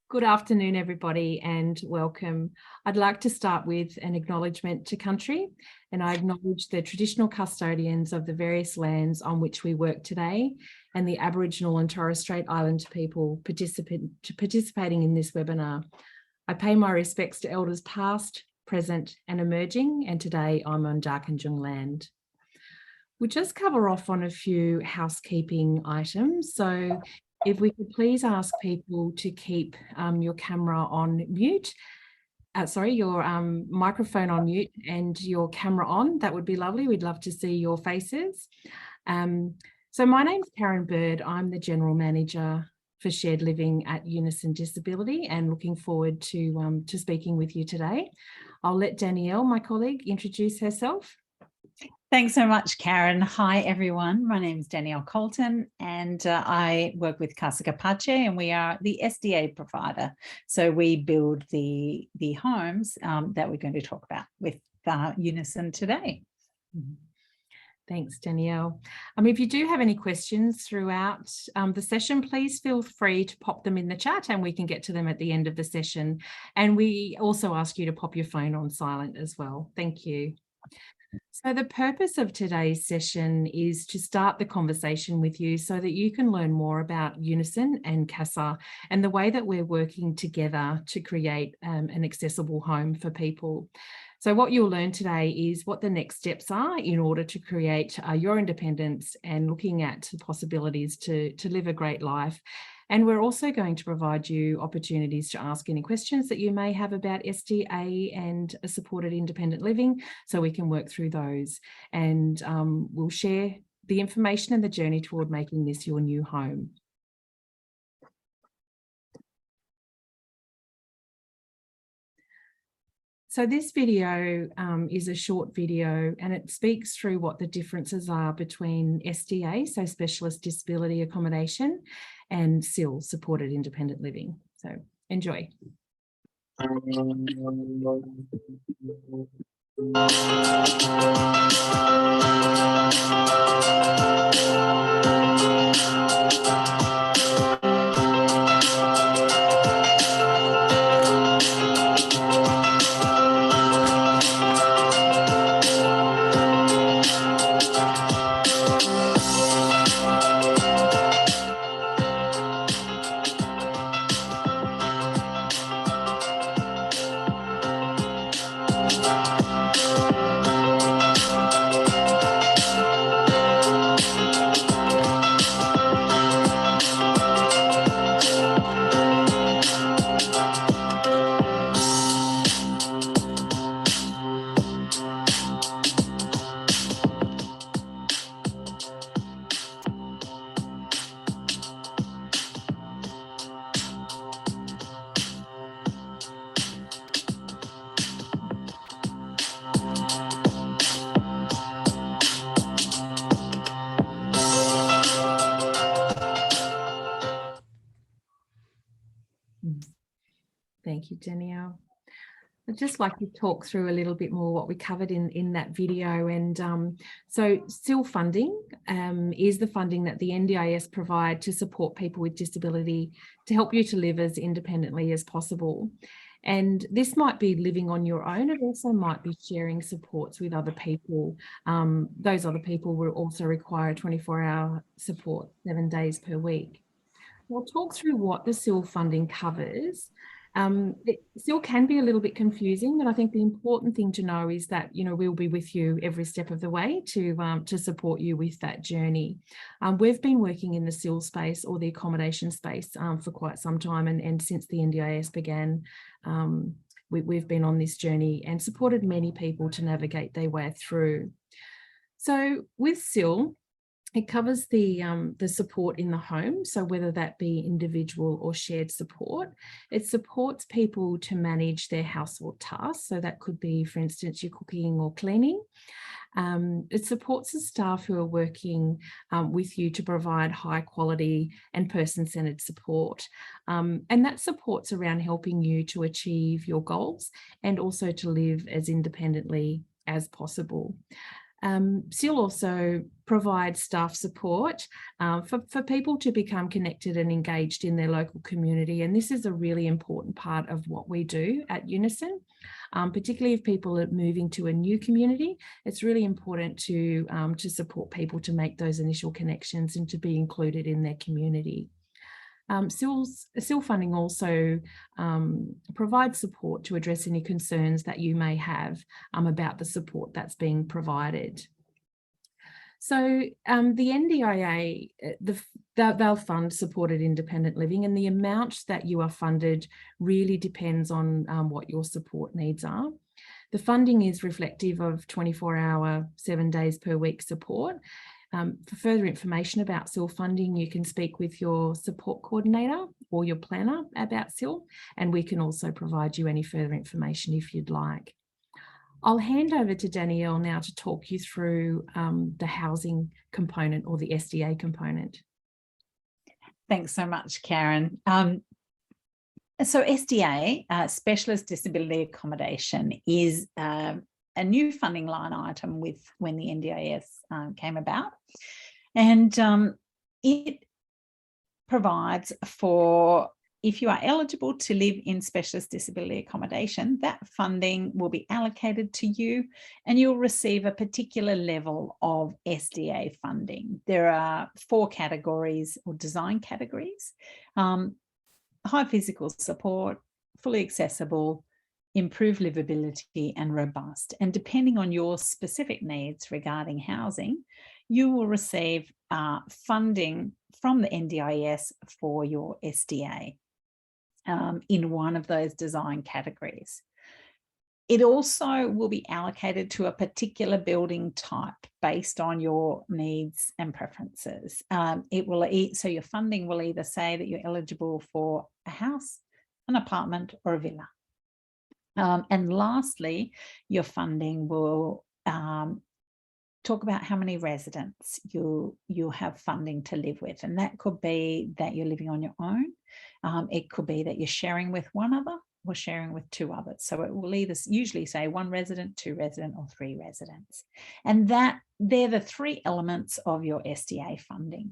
Good afternoon, everybody, and welcome. I'd like to start with an acknowledgement to country, and I acknowledge the traditional custodians of the various lands on which we work today and the Aboriginal and Torres Strait Islander people participating in this webinar. I pay my respects to elders past, present and emerging, and today I'm on Darkinjung land. We'll just cover off on a few housekeeping items. So if we could please ask people to keep your camera on mute, your microphone on mute and your camera on, that would be lovely. We'd love to see your faces. So my name's Karen Bird. I'm the General Manager for Shared Living at Unison Disability and looking forward to speaking with you today. I'll let Danielle, my colleague, introduce herself. Thanks so much, Karen. Hi, everyone. My name is Danielle Colton and I work with Casa Capace, and we are the SDA provider. So we build the homes that we're going to talk about with Unison today. Thanks, Danielle. If you do have any questions throughout the session, please feel free to pop them in the chat and we can get to them at the end of the session. And we also ask you to pop your phone on silent as well. Thank you. So the purpose of today's session is to start the conversation with you so that you can learn more about Unison and Casa and the way that we're working together to create an accessible home for people. So what you'll learn today is what the next steps are in order to create your independence and looking at the possibilities to live a great life. And we're also going to provide you opportunities to ask any questions that you may have about SDA and supported independent living, so we can work through those. And we'll share the information and the journey toward making this your new home. So this video is a short video and it speaks through what the differences are between SDA, so Specialist Disability Accommodation, and SIL, Supported Independent Living. So enjoy. Thank you, Danielle. I'd just like to talk through a little bit more what we covered in that video. And so SIL funding is the funding that the NDIS provide to support people with disability to help you to live as independently as possible. And this might be living on your own. It also might be sharing supports with other people. Those other people will also require 24-hour support 7 days per week. We'll talk through what the SIL funding covers. It still can be a little bit confusing, but I think the important thing to know is that, you know, we'll be with you every step of the way to support you with that journey. We've been working in the SIL space or the accommodation space for quite some time, and since the NDIS began, we've been on this journey and supported many people to navigate their way through. So with SIL, it covers the support in the home, so whether that be individual or shared support. It supports people to manage their household tasks, so that could be, for instance, your cooking or cleaning. It supports the staff who are working with you to provide high quality and person-centered support. And that support's around helping you to achieve your goals and also to live as independently as possible. SIL also provides staff support for people to become connected and engaged in their local community. And this is a really important part of what we do at Unison, particularly if people are moving to a new community. It's really important to support people to make those initial connections and to be included in their community. SIL funding also provides support to address any concerns that you may have about the support that's being provided. So the NDIA, they'll fund supported independent living, and the amount that you are funded really depends on what your support needs are. The funding is reflective of 24-hour, 7 days per week support. For further information about SIL funding, you can speak with your support coordinator or your planner about SIL, and we can also provide you any further information if you'd like. I'll hand over to Danielle now to talk you through the housing component, or the SDA component. Thanks so much, Karen. So SDA, Specialist Disability Accommodation, is a new funding line item when the NDIS came about, and it provides for, if you are eligible to live in specialist disability accommodation, that funding will be allocated to you and you'll receive a particular level of SDA funding. There are 4 categories, or design categories: high physical support, fully accessible, improved livability, and robust. And depending on your specific needs regarding housing, you will receive funding from the NDIS for your SDA in one of those design categories. It also will be allocated to a particular building type based on your needs and preferences. So your funding will either say that you're eligible for a house, an apartment, or a villa. And lastly, your funding will talk about how many residents you'll have funding to live with. And that could be that you're living on your own. It could be that you're sharing with one other or sharing with 2 others. So it will either usually say 1 resident, 2 resident, or 3 residents. And they're the 3 elements of your SDA funding.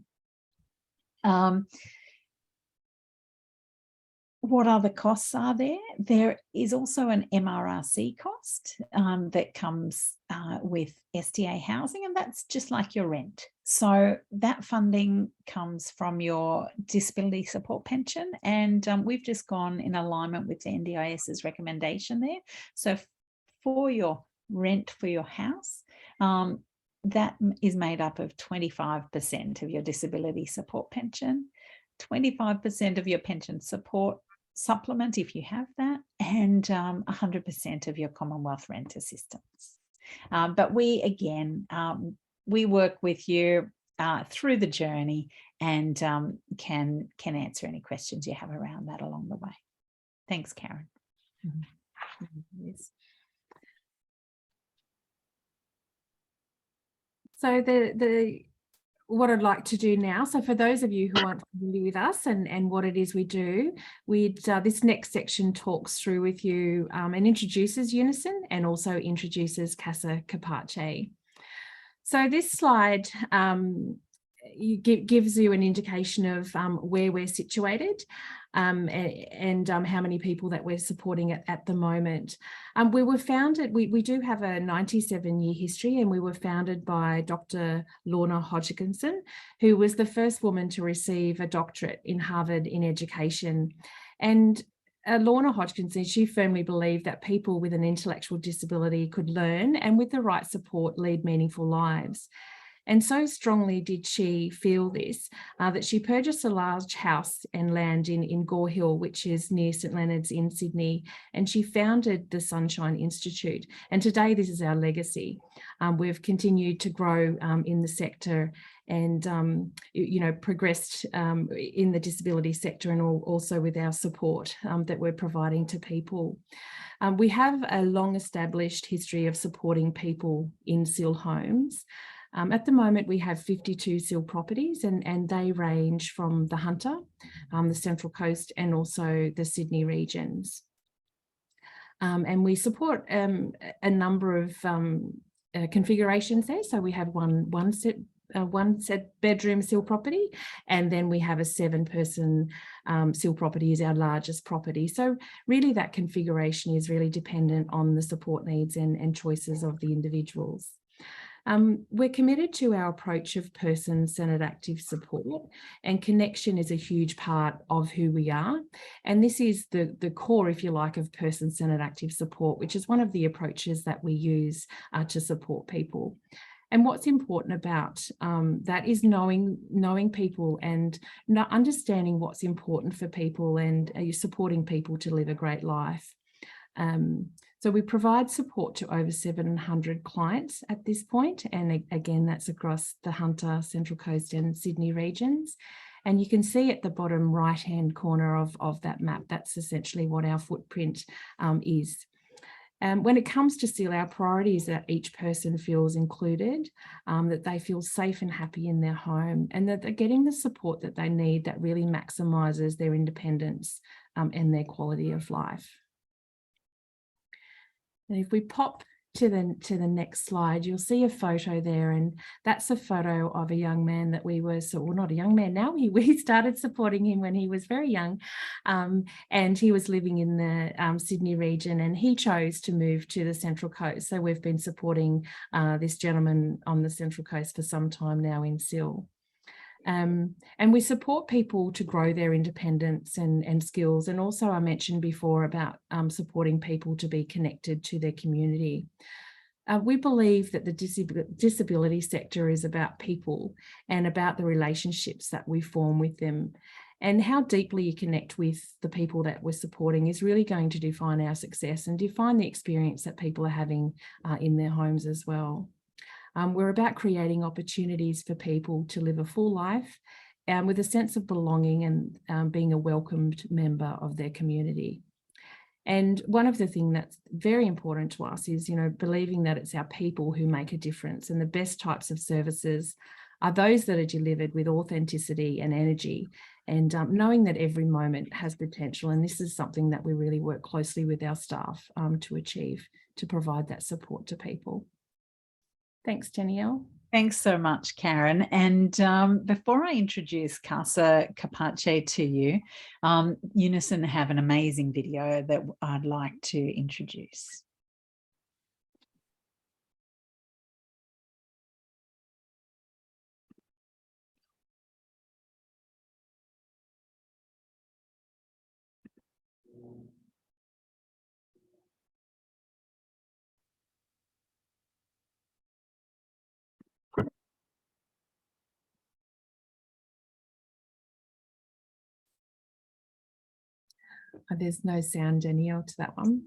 What other costs are there? There is also an MRRC cost that comes with SDA housing, and that's just like your rent. So that funding comes from your disability support pension, and we've just gone in alignment with the NDIS's recommendation there. So for your rent for your house, that is made up of 25% of your disability support pension, 25% of your pension support supplement if you have that, and 100% of your Commonwealth rent assistance. But we work with you through the journey and can answer any questions you have around that along the way. Thanks, Karen. Yes. So what I'd like to do now, so for those of you who aren't familiar with us and what it is we do, this next section talks through with you and introduces Unison and also introduces Casa Capace. So this slide gives you an indication of where we're situated and how many people that we're supporting at the moment. We were founded, we do have a 97-year history, and we were founded by Dr. Lorna Hodgkinson, who was the first woman to receive a doctorate in Harvard in education. And Lorna Hodgkinson, she firmly believed that people with an intellectual disability could learn and with the right support lead meaningful lives. And so strongly did she feel this, that she purchased a large house and land in Gore Hill, which is near St Leonard's in Sydney, and she founded the Sunshine Institute. And today this is our legacy. We've continued to grow in the sector and progressed in the disability sector, and also with our support that we're providing to people. We have a long established history of supporting people in SIL homes. At the moment, we have 52 SIL properties, and they range from the Hunter, the Central Coast, and also the Sydney regions. And we support a number of configurations there. So we have one set bedroom SIL property, and then we have a 7-person SIL property is our largest property. So really that configuration is really dependent on the support needs and choices of the individuals. We're committed to our approach of person-centered active support, and connection is a huge part of who we are. And this is the core, if you like, of person-centered active support, which is one of the approaches that we use to support people. And what's important about that is knowing people and understanding what's important for people, and supporting people to live a great life. So we provide support to over 700 clients at this point. And again, that's across the Hunter, Central Coast and Sydney regions. And you can see at the bottom right-hand corner of that map, that's essentially what our footprint is. When it comes to SIL, our priority is that each person feels included, that they feel safe and happy in their home, and that they're getting the support that they need that really maximises their independence and their quality of life. And if we pop to the next slide, you'll see a photo there, and that's a photo of a young man that we were, well, not a young man now, we started supporting him when he was very young, and he was living in the Sydney region, and he chose to move to the Central Coast. So we've been supporting this gentleman on the Central Coast for some time now in SIL. And we support people to grow their independence and skills. And also I mentioned before about supporting people to be connected to their community. We believe that the disability sector is about people and about the relationships that we form with them. And how deeply you connect with the people that we're supporting is really going to define our success and define the experience that people are having in their homes as well. We're about creating opportunities for people to live a full life with a sense of belonging and being a welcomed member of their community. And one of the things that's very important to us is, believing that it's our people who make a difference, and the best types of services are those that are delivered with authenticity and energy, and knowing that every moment has potential. And this is something that we really work closely with our staff to achieve, to provide that support to people. Thanks, Danielle. Thanks so much, Karen. And before I introduce Casa Capace to you, Unison have an amazing video that I'd like to introduce. Oh, there's no sound, Danielle, to that one.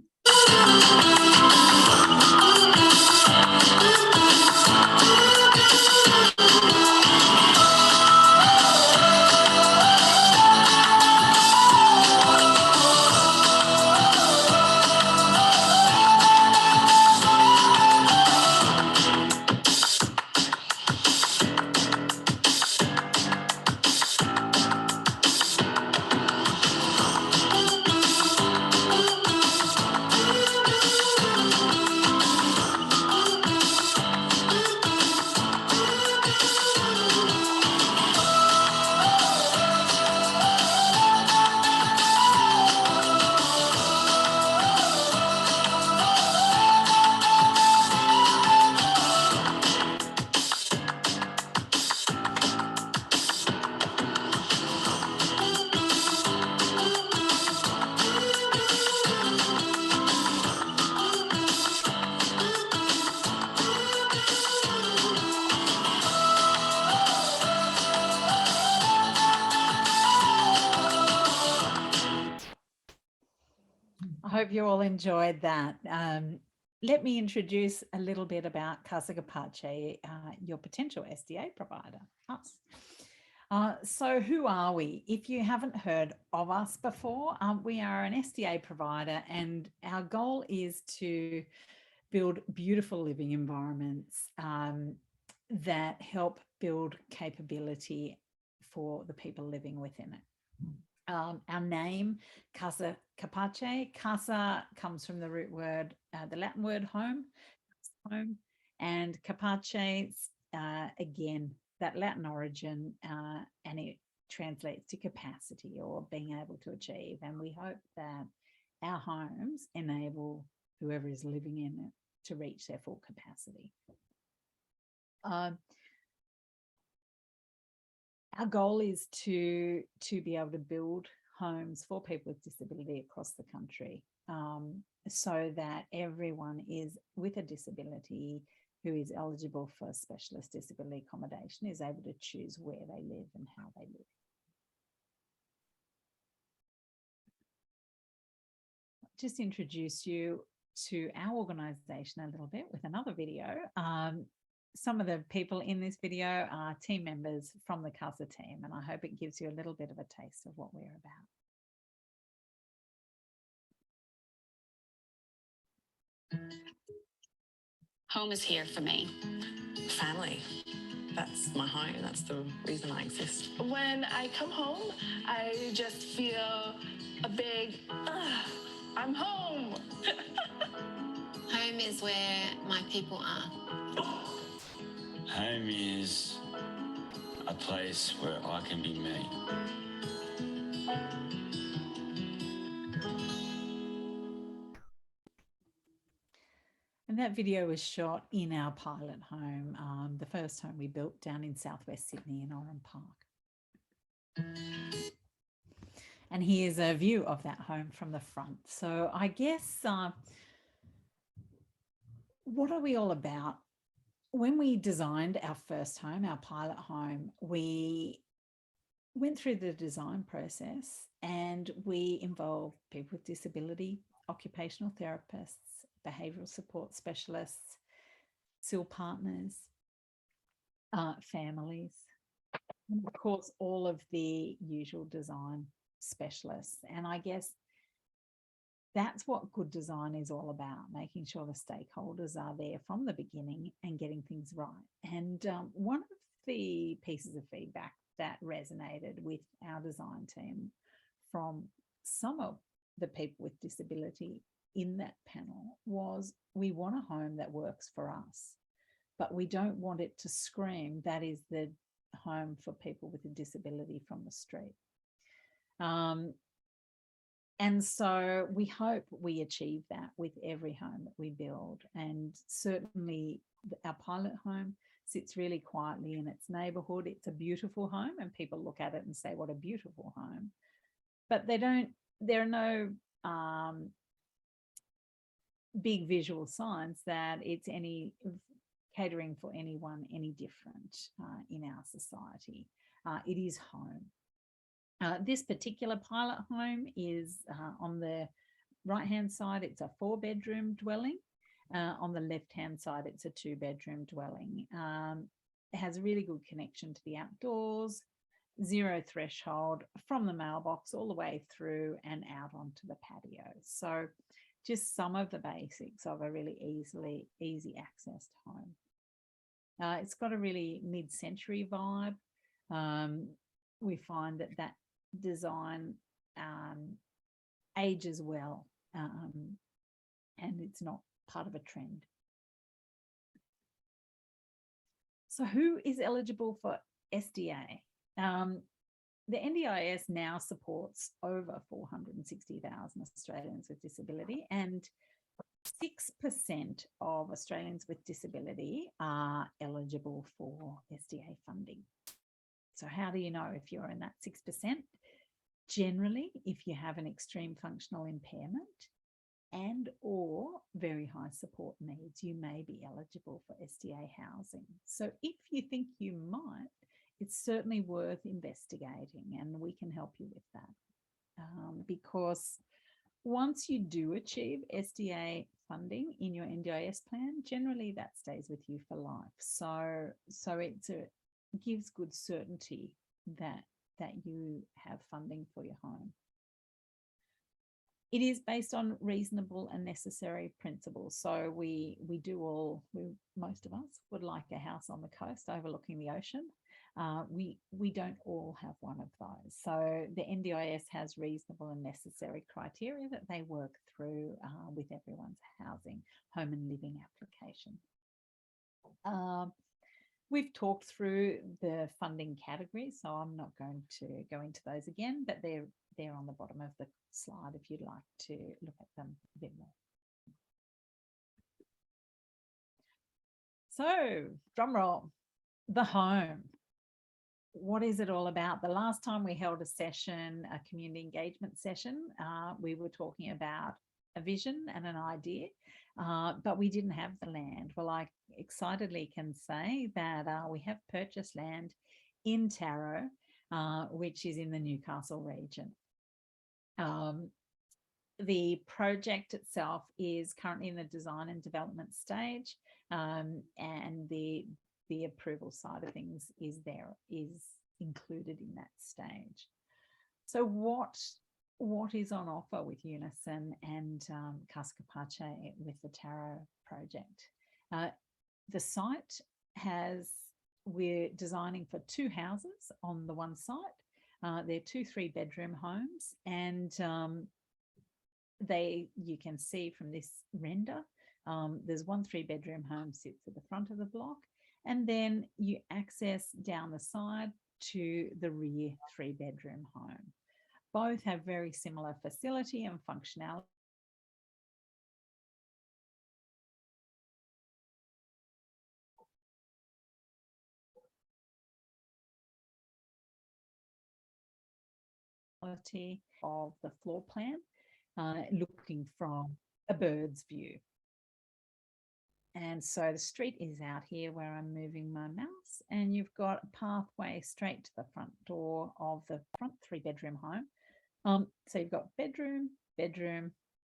I hope you all enjoyed that. Let me introduce a little bit about Casa Capace, your potential SDA provider, us. So who are we? If you haven't heard of us before, we are an SDA provider, and our goal is to build beautiful living environments that help build capability for the people living within it. Our name, Casa Capace. Casa comes from the root word, the Latin word home, And Capace, again, that Latin origin, and it translates to capacity or being able to achieve. And we hope that our homes enable whoever is living in it to reach their full capacity. Our goal is to be able to build homes for people with disability across the country, so that everyone is with a disability who is eligible for specialist disability accommodation is able to choose where they live and how they live. Just introduce you to our organisation a little bit with another video. Some of the people in this video are team members from the Casa team, and I hope it gives you a little bit of a taste of what we're about. Home is here for me. Family. That's my home. That's the reason I exist. When I come home, I just feel a big, I'm home. Home is where my people are. Home is a place where I can be me. And that video was shot in our pilot home, the first home we built down in southwest Sydney in Oran Park. And here's a view of that home from the front. So I guess, what are we all about? When we designed our first home, our pilot home, we went through the design process and we involved people with disability, occupational therapists, behavioural support specialists, SIL partners, families, and of course, all of the usual design specialists. And I guess that's what good design is all about, making sure the stakeholders are there from the beginning and getting things right. And one of the pieces of feedback that resonated with our design team from some of the people with disability in that panel was, we want a home that works for us, but we don't want it to scream that is the home for people with a disability from the street. And so we hope we achieve that with every home that we build. And certainly our pilot home sits really quietly in its neighbourhood. It's a beautiful home and people look at it and say, what a beautiful home. But there are no big visual signs that it's catering for anyone any different in our society. It is home. This particular pilot home is on the right-hand side, it's a 4-bedroom dwelling. On the left-hand side, it's a 2-bedroom dwelling. It has a really good connection to the outdoors, 0 threshold from the mailbox all the way through and out onto the patio. So just some of the basics of a really easy accessed home. It's got a really mid-century vibe. We find that design ages well, and it's not part of a trend. So who is eligible for SDA? The NDIS now supports over 460,000 Australians with disability, and 6% of Australians with disability are eligible for SDA funding. So how do you know if you're in that 6%? Generally, if you have an extreme functional impairment and or very high support needs, you may be eligible for SDA housing. So if you think you might, it's certainly worth investigating, and we can help you with that. Because once you do achieve SDA funding in your NDIS plan, generally that stays with you for life. So it gives good certainty that you have funding for your home. It is based on reasonable and necessary principles. So most of us would like a house on the coast overlooking the ocean. We don't all have one of those. So the NDIS has reasonable and necessary criteria that they work through with everyone's housing, home and living application. We've talked through the funding categories, so I'm not going to go into those again, but they're on the bottom of the slide if you'd like to look at them a bit more. So, drum roll, the home. What is it all about? The last time we held a session, a community engagement session, we were talking about a vision and an idea, but we didn't have the land. Well, I excitedly can say that we have purchased land in Tarot, which is in the Newcastle region. The project itself is currently in the design and development stage, and the approval side of things is included in that stage. So what is on offer with Unison and Casa Capace with the Tarot project? The site we're designing for 2 houses on the one site. They're 2 3-bedroom homes, and you can see from this render, there's 1 3-bedroom home sits at the front of the block, and then you access down the side to the rear 3-bedroom home. Both have very similar facility and functionality. Of the floor plan, looking from a bird's view. And so the street is out here where I'm moving my mouse, and you've got a pathway straight to the front door of the front 3-bedroom home. So you've got bedroom, bedroom,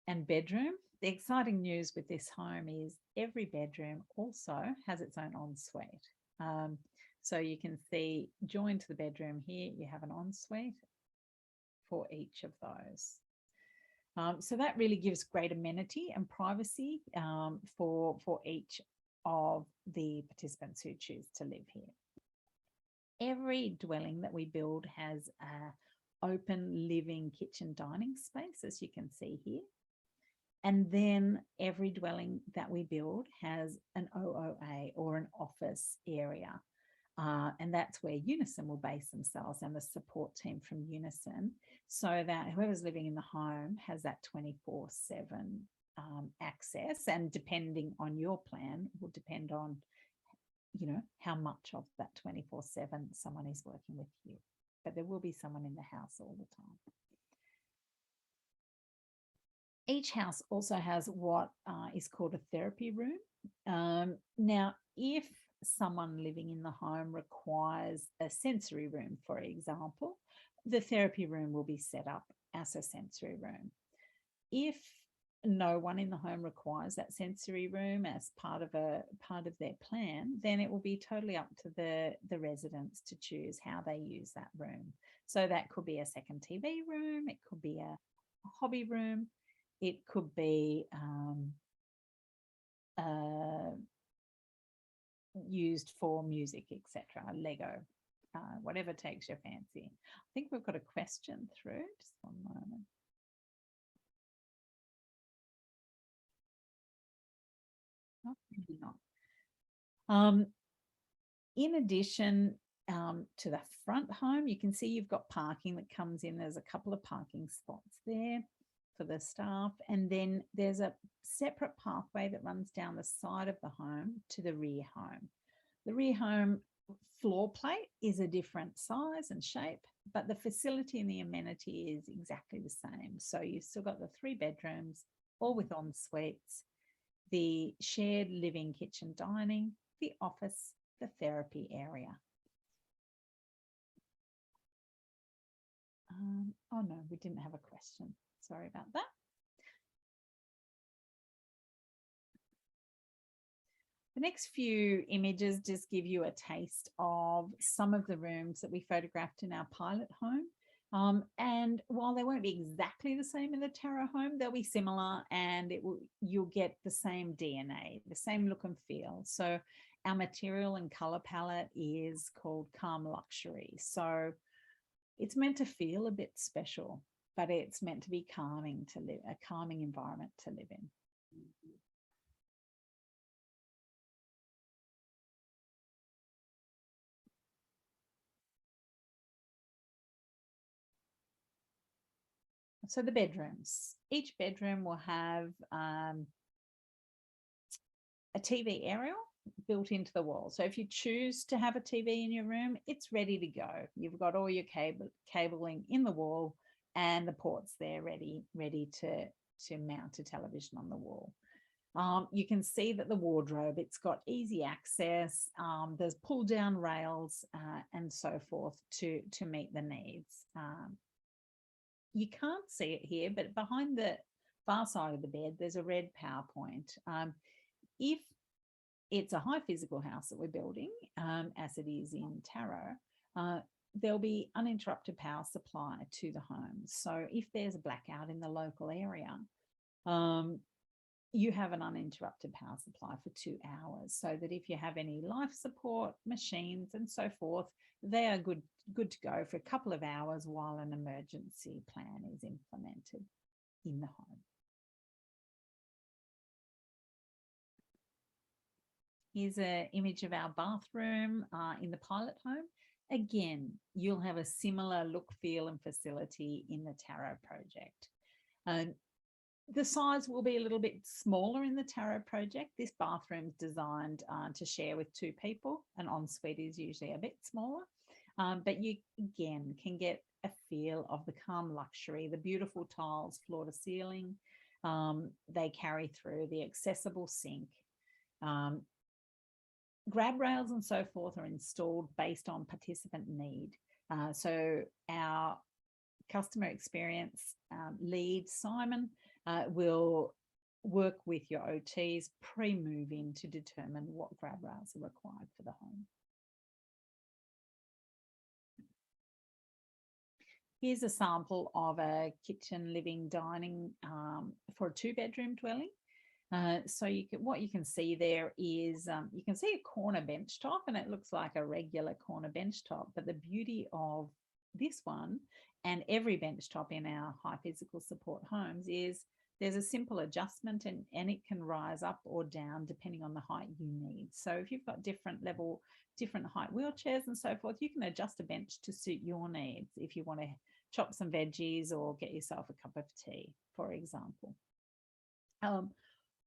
and bedroom. The exciting news with this home is every bedroom also has its own ensuite. So you can see joined to the bedroom here, you have an ensuite for each of those. So that really gives great amenity and privacy for each of the participants who choose to live here. Every dwelling that we build has an open living kitchen dining space, as you can see here. And then every dwelling that we build has an OOA, or an office area. And that's where Unison will base themselves, and the support team from Unison, so that whoever's living in the home has that 24/7 access. And depending on your plan, will depend on, how much of that 24/7 someone is working with you. But there will be someone in the house all the time. Each house also has what is called a therapy room. Now, if someone living in the home requires a sensory room, for example, the therapy room will be set up as a sensory room. If no one in the home requires that sensory room as part of their plan, then it will be totally up to the residents to choose how they use that room. So that could be a second TV room, it could be a hobby room, it could be used for music, etc., Lego, whatever takes your fancy. I think we've got a question through. Just one moment. Oh, maybe not. In addition to the front home, you can see you've got parking that comes in. There's a couple of parking spots there for the staff, and then there's a separate pathway that runs down the side of the home to the rear home. The rear home floor plate is a different size and shape, but the facility and the amenity is exactly the same. So you've still got the 3 bedrooms, all with en suites, the shared living, kitchen, dining, the office, the therapy area. Oh no, we didn't have a question. Sorry about that. The next few images just give you a taste of some of the rooms that we photographed in our pilot home. And while they won't be exactly the same in the Tarot home, they'll be similar, and you'll get the same DNA, the same look and feel. So our material and color palette is called Calm Luxury. So it's meant to feel a bit special, but it's meant to be calming to live, a calming environment to live in. So the bedrooms. Each bedroom will have a TV aerial built into the wall. So if you choose to have a TV in your room, it's ready to go. You've got all your cabling in the wall and the ports there ready to mount a television on the wall. You can see that the wardrobe, it's got easy access. There's pull down rails and so forth to meet the needs. You can't see it here, but behind the far side of the bed, there's a red PowerPoint. If it's a high physical house that we're building, as it is in Tarot, there'll be uninterrupted power supply to the home. So if there's a blackout in the local area, you have an uninterrupted power supply for 2 hours, so that if you have any life support machines and so forth, they are good to go for a couple of hours while an emergency plan is implemented in the home. Here's an image of our bathroom in the pilot home. Again, you'll have a similar look, feel and facility in the Tarot project. The size will be a little bit smaller in the Tarot project. This bathroom's designed to share with 2 people. An ensuite is usually a bit smaller, but you again can get a feel of the calm luxury, the beautiful tiles floor to ceiling. They carry through the accessible sink. Grab rails and so forth are installed based on participant need. So our customer experience lead, Simon, will work with your OTs pre-move in to determine what grab rails are required for the home. Here's a sample of a kitchen, living, dining for a 2-bedroom dwelling. So what you can see there is you can see a corner bench top, and it looks like a regular corner bench top. But the beauty of this one and every bench top in our high physical support homes is there's a simple adjustment, and it can rise up or down depending on the height you need. So if you've got different height wheelchairs and so forth, you can adjust a bench to suit your needs if you want to chop some veggies or get yourself a cup of tea, for example.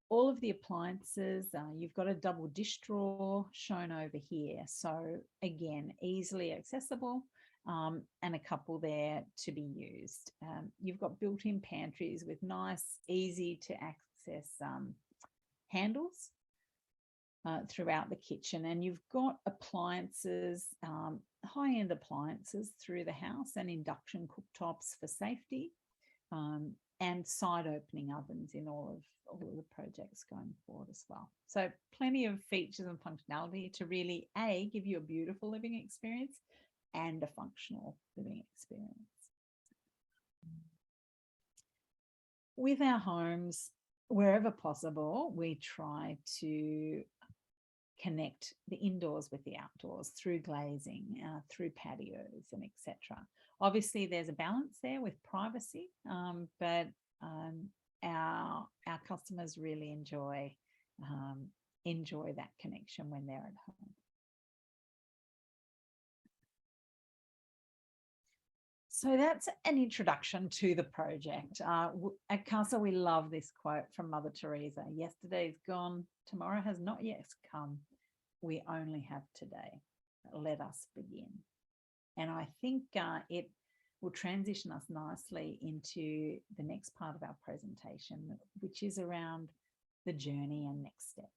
All of the appliances, you've got a double dish drawer shown over here. So again, easily accessible, and a couple there to be used. You've got built-in pantries with nice, easy to access handles throughout the kitchen. And you've got appliances, high-end appliances through the house, and induction cooktops for safety, and side opening ovens in all of the projects going forward as well. So plenty of features and functionality to really give you a beautiful living experience and a functional living experience. With our homes, wherever possible, we try to connect the indoors with the outdoors through glazing, through patios and etc. Obviously, there's a balance there with privacy, but our customers really enjoy that connection when they're at home. So that's an introduction to the project. At Casa, we love this quote from Mother Teresa: "Yesterday's gone, tomorrow has not yet come. We only have today. Let us begin." And I think it will transition us nicely into the next part of our presentation, which is around the journey and next steps.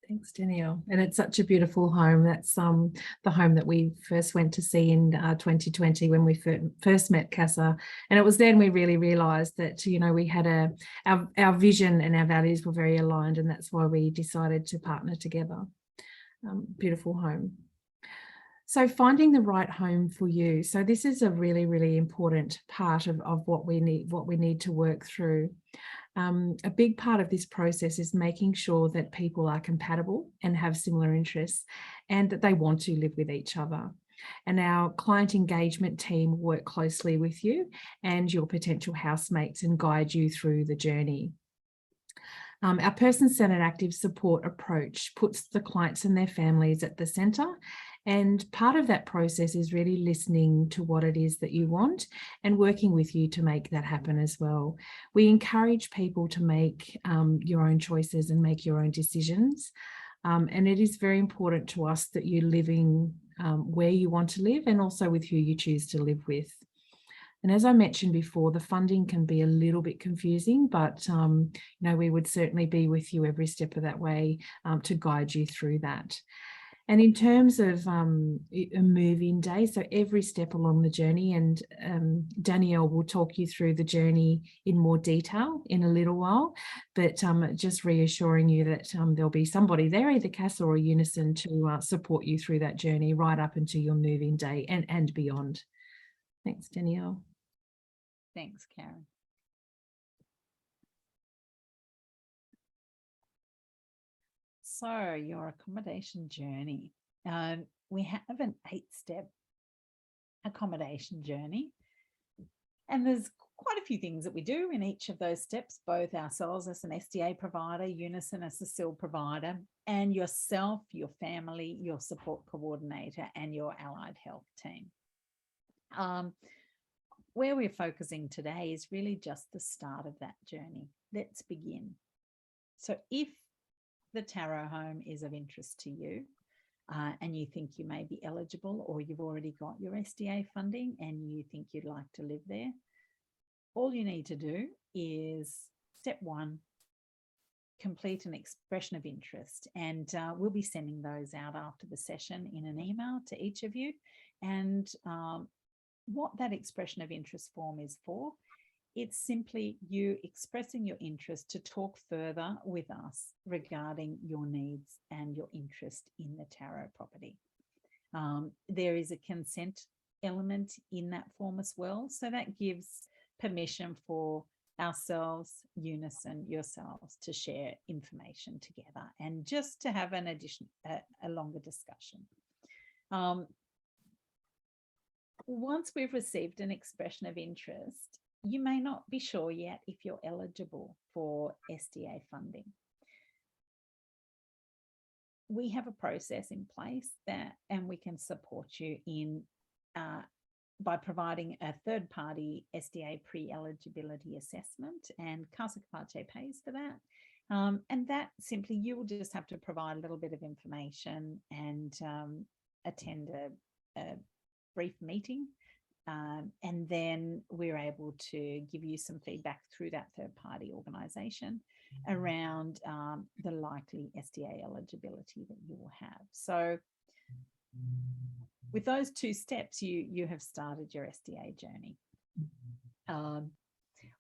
Thanks, Danielle. And it's such a beautiful home. That's the home that we first went to see in 2020 when we first met Casa. And it was then we really realised that, you know, we had our vision and our values were very aligned, and that's why we decided to partner together. Beautiful home. So finding the right home for you. So this is a really, really important part of what we need to work through. A big part of this process is making sure that people are compatible and have similar interests, and that they want to live with each other. And our client engagement team work closely with you and your potential housemates and guide you through the journey. Our person-centered active support approach puts the clients and their families at the centre And part of that process is really listening to what it is that you want and working with you to make that happen as well. We encourage people to make your own choices and make your own decisions. And it is very important to us that you're living where you want to live and also with who you choose to live with. And as I mentioned before, the funding can be a little bit confusing, but you know, we would certainly be with you every step of that way to guide you through that. And in terms of a move-in day, so every step along the journey, and Danielle will talk you through the journey in more detail in a little while, but just reassuring you that there'll be somebody there, either Casa or Unison, to support you through that journey right up until your move-in day and beyond. Thanks, Danielle. Thanks, Karen. So your accommodation journey. We have an 8-step accommodation journey. And there's quite a few things that we do in each of those steps, both ourselves as an SDA provider, Unison as a SIL provider, and yourself, your family, your support coordinator, and your allied health team. Where we're focusing today is really just the start of that journey. Let's begin. So if the Tarot home is of interest to you and you think you may be eligible, or you've already got your SDA funding and you think you'd like to live there, all you need to do is step 1, complete an expression of interest. And we'll be sending those out after the session in an email to each of you. And what that expression of interest form is for, it's simply you expressing your interest to talk further with us regarding your needs and your interest in the Tarot property. There is a consent element in that form as well. So that gives permission for ourselves, Unison, yourselves to share information together and just to have an a longer discussion. Once we've received an expression of interest, you may not be sure yet if you're eligible for SDA funding. We have a process in place and we can support you in by providing a third-party Sda Pre-Eligibility assessment, and Casa Capace pays for that. And that simply, you will just have to provide a little bit of information and attend a brief meeting. And then we're able to give you some feedback through that third-party organisation around the likely SDA eligibility that you will have. So with those 2 steps, you have started your SDA journey.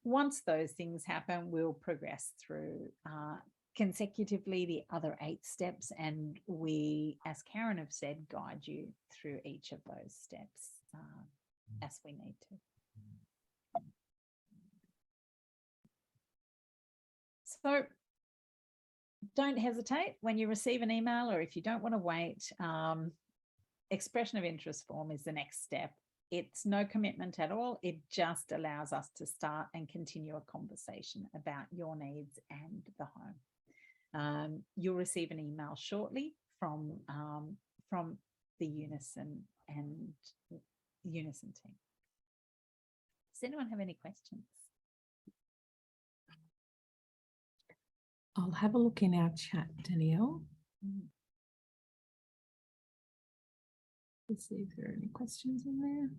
Once those things happen, we'll progress through consecutively the other 8 steps, and we, as Karen have said, guide you through each of those steps as we need to. So don't hesitate when you receive an email, or if you don't want to wait, expression of interest form is the next step. It's no commitment at all. It just allows us to start and continue a conversation about your needs and the home. You'll receive an email shortly from the Unison and Unison team. Does anyone have any questions? I'll have a look in our chat, Danielle. Let's see if there are any questions in there.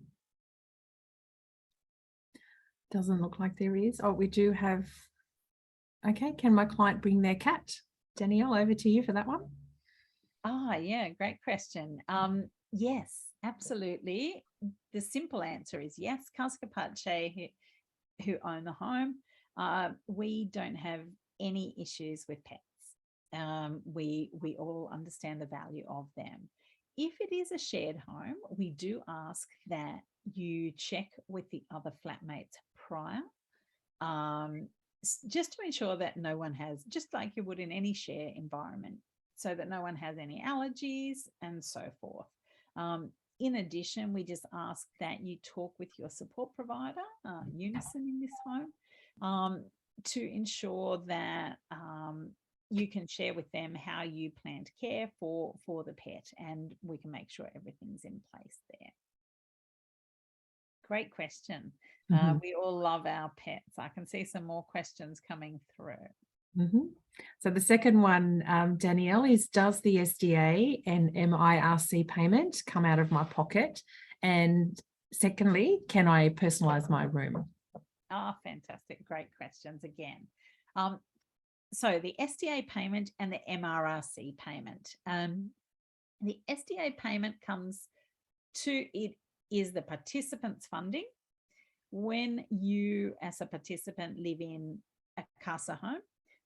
Doesn't look like there is. Oh, we do have. Okay, can my client bring their cat? Danielle, over to you for that one. Yeah, great question. Yes, absolutely. The simple answer is yes. Casa Capace, who own the home, we don't have any issues with pets. We all understand the value of them. If it is a shared home, we do ask that you check with the other flatmates prior, just to ensure that no one has, just like you would in any share environment, so that no one has any allergies and so forth. In addition, we just ask that you talk with your support provider, Unison in this home, to ensure that you can share with them how you plan to care for the pet, and we can make sure everything's in place there. Great question. We all love our pets. I can see some more questions coming through. So the second one, Danielle, is does the SDA and MIRC payment come out of my pocket? And secondly, can I personalize my room? Fantastic. Great questions again. So the SDA payment and the MIRC payment. The SDA payment is the participant's funding. When you as a participant live in a CASA home,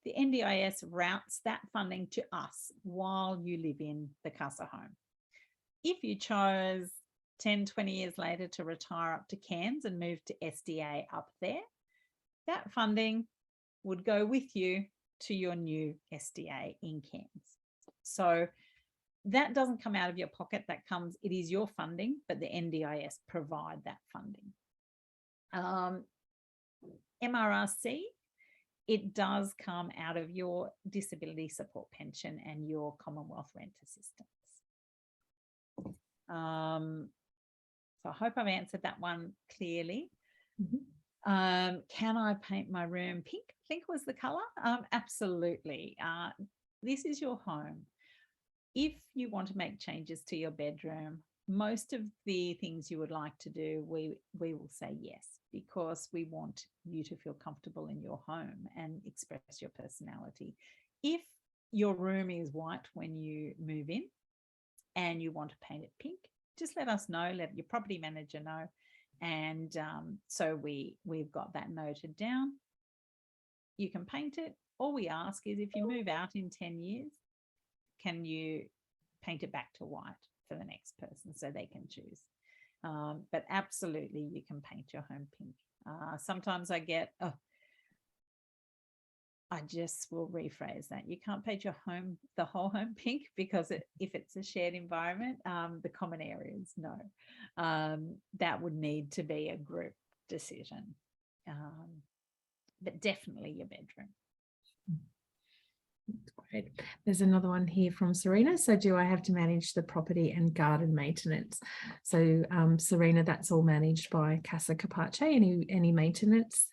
the NDIS routes that funding to us while you live in the CASA home. If you chose 10, 20 years later to retire up to Cairns and move to SDA up there, that funding would go with you to your new SDA in Cairns. So that doesn't come out of your pocket. It is your funding, but the NDIS provide that funding. MIRC, it does come out of your disability support pension and your Commonwealth rent assistance. So I hope I've answered that one clearly. Can I paint my room pink? I think was the color. Absolutely. This is your home. If you want to make changes to your bedroom, most of the things you would like to do, we will say yes, because we want you to feel comfortable in your home and express your personality. If your room is white when you move in and you want to paint it pink, just let us know, let your property manager know. And so we've got that noted down. You can paint it. All we ask is if you move out in 10 years, can you paint it back to white for the next person so they can choose? But absolutely, you can paint your home pink. Sometimes I get, I just will rephrase that. You can't paint your home, the whole home pink, because if it's a shared environment, the common areas, no. That would need to be a group decision. But definitely your bedroom. Great. There's another one here from Serena. So do I have to manage the property and garden maintenance? So Serena, that's all managed by Casa Capace. Any maintenance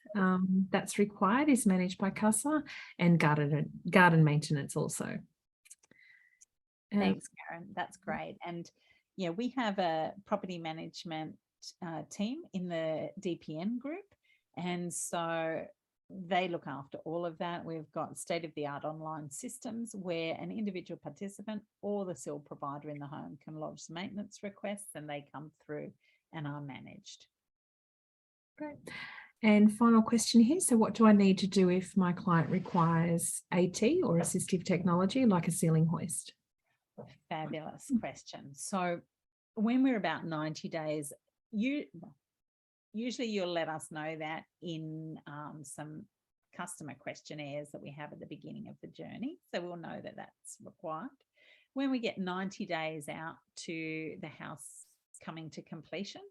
that's required is managed by Casa, and garden maintenance also. Thanks, Karen. That's great. And yeah, we have a property management team in the DPN group, and so they look after all of that. We've got state-of-the-art online systems where an individual participant or the SIL provider in the home can lodge maintenance requests, and they come through and are managed. Great. And final question here. So what do I need to do if my client requires AT or assistive technology like a ceiling hoist? Fabulous question. So when we're about 90 days, usually you'll let us know that in some customer questionnaires that we have at the beginning of the journey. So we'll know that that's required. When we get 90 days out to the house coming to completion,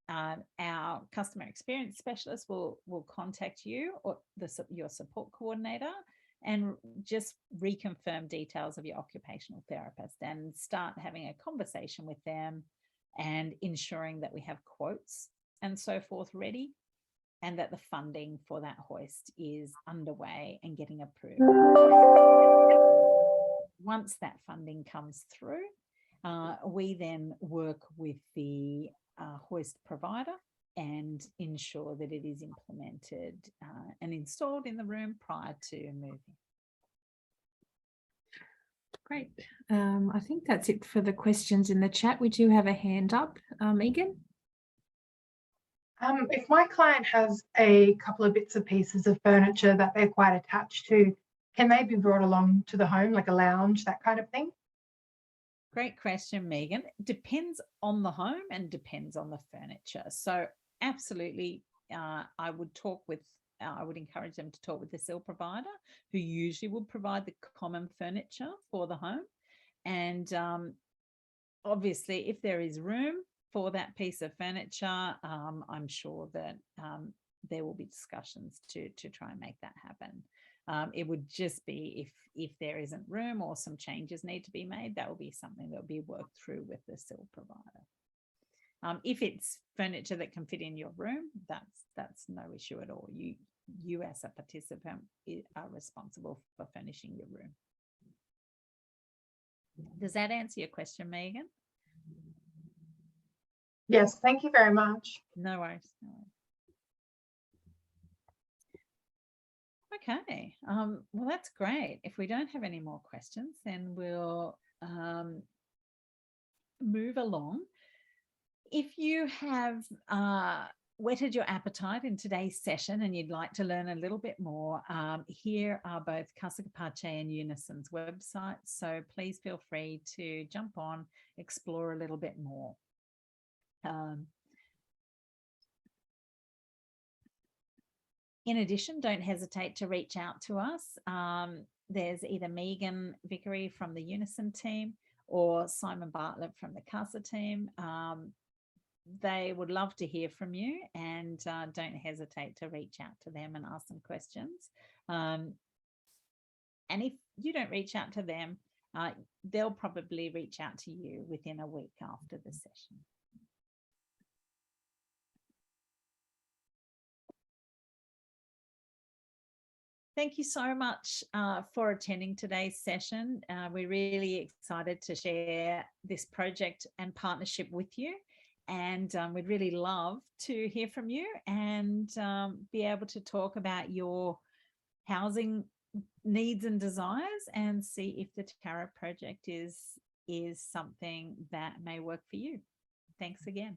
our customer experience specialist will contact you or your support coordinator and just reconfirm details of your occupational therapist and start having a conversation with them and ensuring that we have quotes and so forth ready, and that the funding for that hoist is underway and getting approved. Once that funding comes through, we then work with the hoist provider and ensure that it is implemented and installed in the room prior to moving. Great. I think that's it for the questions in the chat. We do have a hand up, Megan. If my client has a couple of bits and pieces of furniture that they're quite attached to, can they be brought along to the home, like a lounge, that kind of thing? Great question, Megan. Depends on the home and depends on the furniture. So absolutely, I would encourage them to talk with the SIL provider, who usually will provide the common furniture for the home. And obviously, if there is room for that piece of furniture, I'm sure that there will be discussions to try and make that happen. It would just be if there isn't room or some changes need to be made, that will be something that will be worked through with the SIL provider. If it's furniture that can fit in your room, that's no issue at all. You as a participant are responsible for furnishing your room. Does that answer your question, Megan? Yes, thank you very much. No worries. No worries. Okay. Well, that's great. If we don't have any more questions, then we'll move along. If you have whetted your appetite in today's session and you'd like to learn a little bit more, here are both Casa Capace and Unison's websites. So please feel free to jump on, explore a little bit more. In addition, don't hesitate to reach out to us. There's either Megan Vickery from the Unison team or Simon Bartlett from the Casa team. They would love to hear from you, and don't hesitate to reach out to them and ask some questions. And if you don't reach out to them, they'll probably reach out to you within a week after the session. Thank you so much for attending today's session. We're really excited to share this project and partnership with you. And we'd really love to hear from you and be able to talk about your housing needs and desires and see if the Tara project is something that may work for you. Thanks again.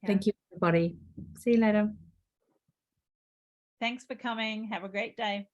Thank you, everybody. See you later. Thanks for coming. Have a great day.